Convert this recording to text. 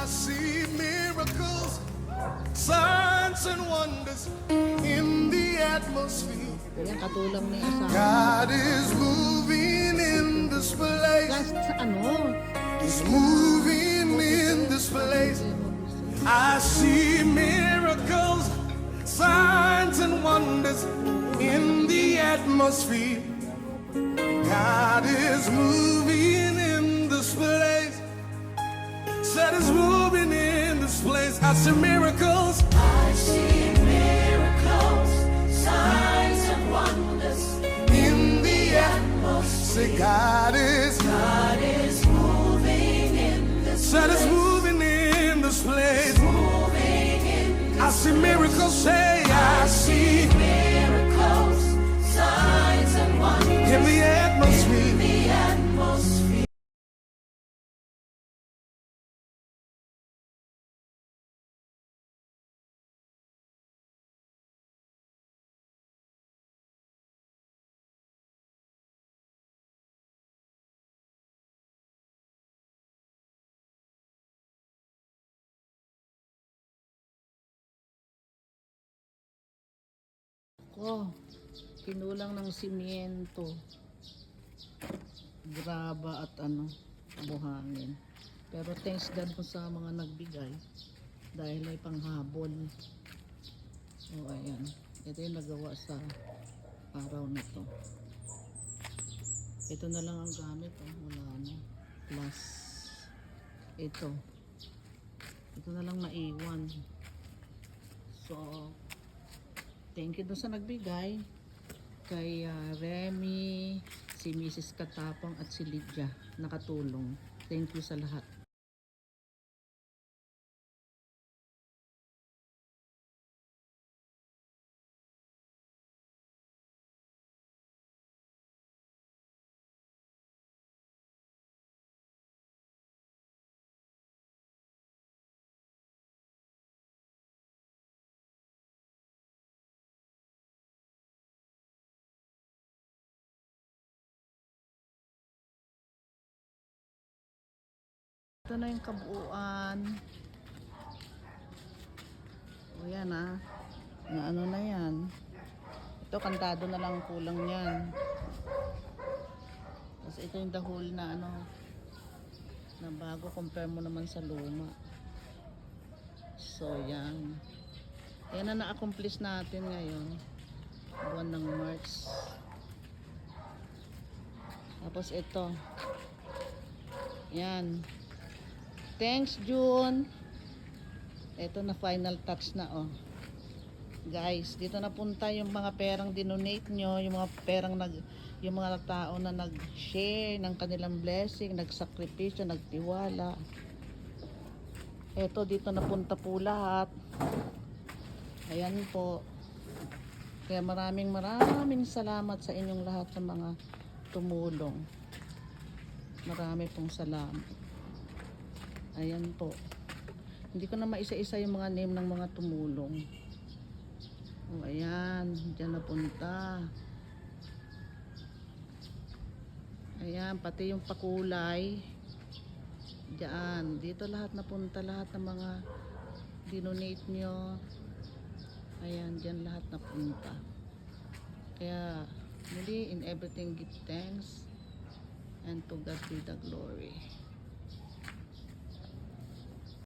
see miracles, signs and wonders in the atmosphere. Yan, katulang na yung asawa. God is moving in this place. Last sa ano? He's moving in this place. I see miracles, signs and wonders in the atmosphere. God is moving in this place. Said He's moving in this place. I see miracles. I see miracles, signs and wonders In the atmosphere. atmosphere, God is moving in this said He's moving in this place. moving in I see miracles, say I see miracles, signs and wonders in the atmosphere. the atmosphere. Ko, kinulang ng simyento. Graba at ano, buhangin. Pero thanks God po sa mga nagbigay dahil ay panghabol. So ayan, ito yung nagawa sa araw na to. Ito na lang ang gamit, wala na. Plus ito na lang naiwan. So thank you dun sa nagbigay kay Remy, si Mrs. Katapang at si Lydia nakatulong. Thank you sa lahat. Ito na yung kabuuan. O yan na ano na yan. Ito kantado na lang kulang yan. Tapos ito yung the whole na ano na bago compare mo naman sa luma. So yan. Yan na na-accomplish natin ngayon. Buwan ng March. Tapos ito. Yan. Thanks June. Ito na final touch na Guys, dito na punta yung mga perang dinonate nyo, yung mga perang yung mga tao na nag-share ng kanilang blessing, nagsakripisyo, nagtiwala. Ito dito na punta po lahat. Ayan po. Kaya maraming salamat sa inyong lahat ng mga tumulong. Marami pong salamat. Ayan po. Hindi ko na maisa-isa yung mga name ng mga tumulong. Ayan. Diyan napunta. Ayan. Pati yung pakulay. Diyan. Dito lahat napunta. Lahat ng mga dinonate nyo. Ayan. Diyan lahat napunta. Kaya muli in everything give thanks. And to God be the glory.